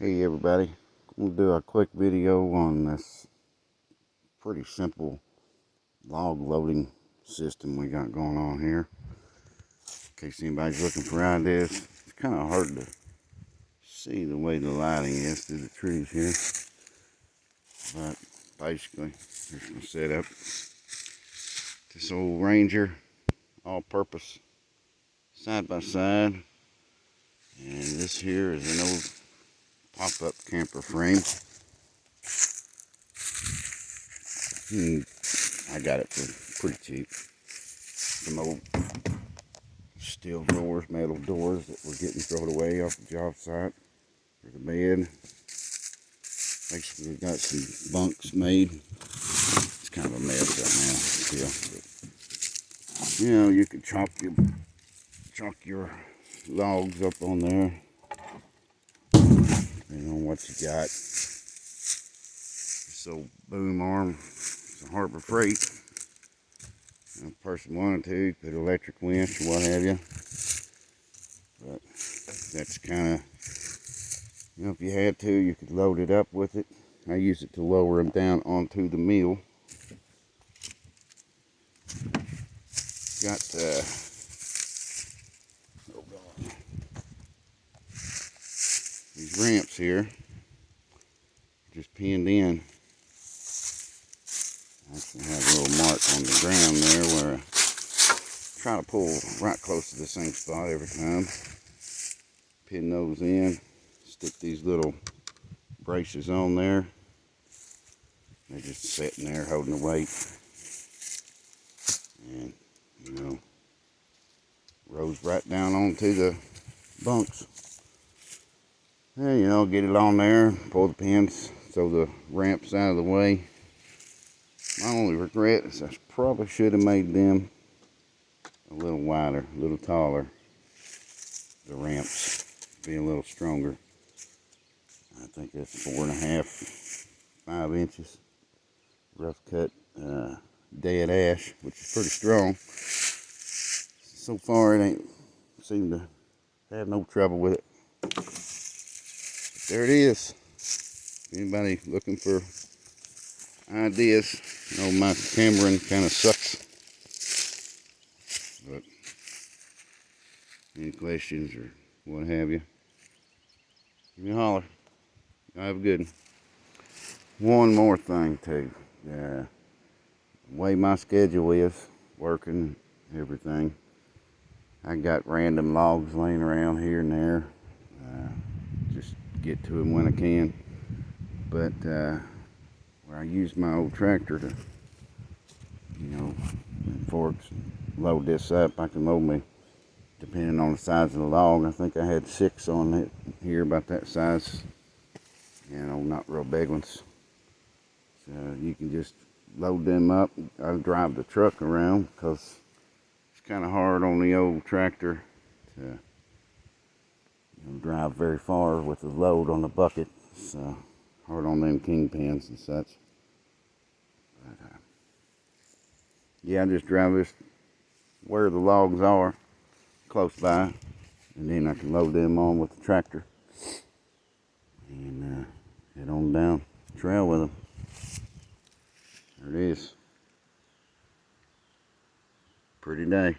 Hey everybody, I'm going to do a quick video on this pretty simple log loading system we got going on here. In case anybody's looking for ideas, it's kind of hard to see the way the lighting is through the trees here. But basically, here's my setup. This old Ranger, all-purpose, side-by-side. And this here is an old pop-up camper frame. I got it for pretty cheap. Some old steel doors, metal doors that were getting thrown away off the job site for the bed. Basically got some bunks made. It's kind of a mess right now still. But, you know, you could chalk your logs up on there, depending on what you got. This old boom arm, it's a Harbor Freight. If a person wanted to, put an electric winch or what have you. But that's kind of, you know, if you had to, you could load it up with it. I use it to lower them down onto the mill. Got these ramps here, just pinned in. I actually have a little mark on the ground there where I try to pull right close to the same spot every time. Pin those in, stick these little braces on there. They're just sitting there holding the weight. And, you know, rolls right down onto the bunks. And, you know, get it on there, pull the pins so the ramp's out of the way. My only regret is I probably should have made them a little wider, a little taller. The ramps be a little stronger. I think that's 4.5, 5 inches. Rough cut dead ash, which is pretty strong. So far it ain't seemed to have no trouble with it. But there it is. Anybody looking for ideas? You know, my camera kind of sucks. But any questions or what have you, give me a holler. I have a good one. One more thing too. The way my schedule is, working, everything, I got random logs laying around here and there. Just get to them when I can. But where I use my old tractor to, you know, forks, load this up, I can load me, depending on the size of the log. I think I had 6 on it here, about that size. You know, not real big ones. So you can just load them up. I drive the truck around because it's kind of hard on the old tractor to, you know, drive very far with the load on the bucket. So hard on them kingpins and such. But, yeah, I just drive this where the logs are, close by, and then I can load them on with the tractor and head on down the trail with them. There it is. Pretty day.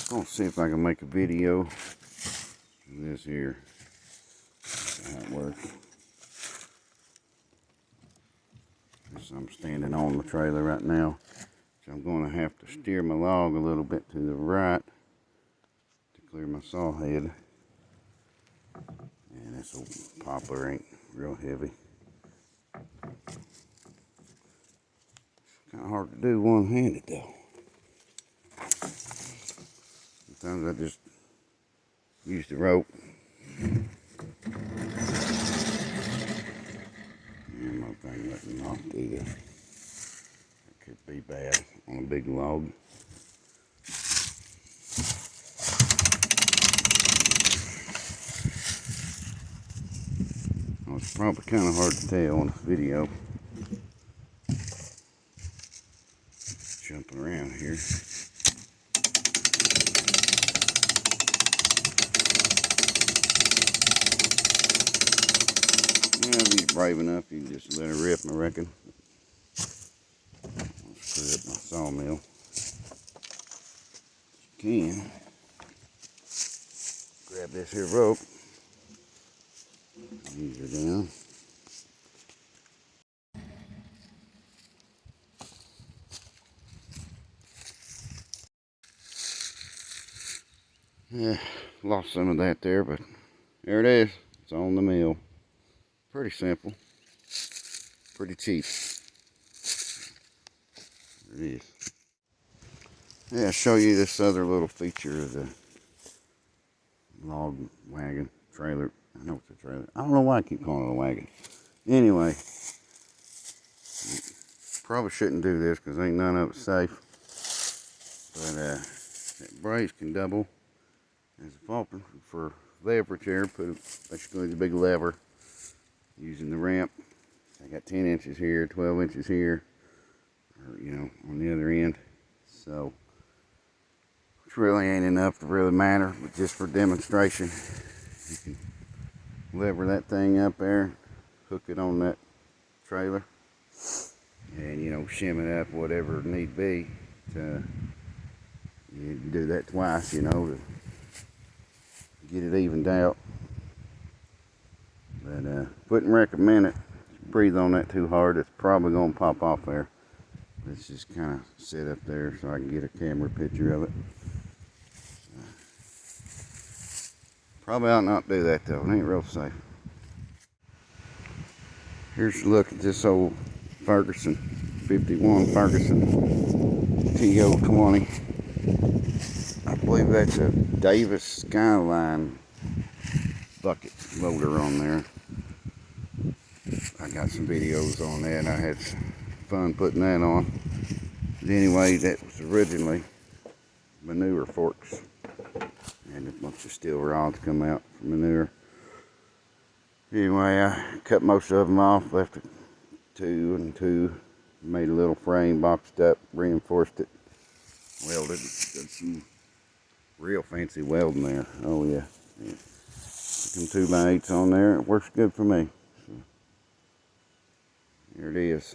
I'm gonna see if I can make a video of this here. See how it works. I'm standing on the trailer right now, so I'm going to have to steer my log a little bit to the right to clear my saw head. And this old poplar ain't real heavy. It's kind of hard to do one-handed though. Sometimes I just use the rope. And my thing letting off through there. That could be bad on a big log. Well, it's probably kind of hard to tell on this video. Jumping around here. if he's brave enough, you can just let her rip, I reckon. I'll screw up my sawmill. Can grab this here rope, ease her down. Yeah, lost some of that there, but there it is. It's on the mill. Pretty simple, pretty cheap. There it is. Yeah, I'll show you this other little feature of the log wagon trailer. I know it's a trailer. I don't know why I keep calling it a wagon. Anyway, probably shouldn't do this because ain't none of it safe. But that brace can double as a fulcrum for leverage here. Put basically the big lever using the ramp. I got 10 inches here, 12 inches here, or you know, on the other end. So which really ain't enough to really matter, but just for demonstration, you can lever that thing up there, hook it on that trailer, and you know, shim it up whatever need be. To you do that twice, you know, to get it evened out. But wouldn't recommend it. Breathe on that too hard, it's probably gonna pop off there. Let's just kind of sit up there so I can get a camera picture of it. Probably ought not do that though, it ain't real safe. Here's a look at this old Ferguson, 51 Ferguson TO20. I believe that's a Davis Skyline bucket loader on there. I got some videos on that and I had fun putting that on. But anyway, that was originally manure forks. And a bunch of steel rods come out for manure. Anyway, I cut most of them off, left 2 and 2, made a little frame, boxed up, reinforced it, welded, did some real fancy welding there. Oh yeah, some 2x8s on there. It works good for me. So, here it is.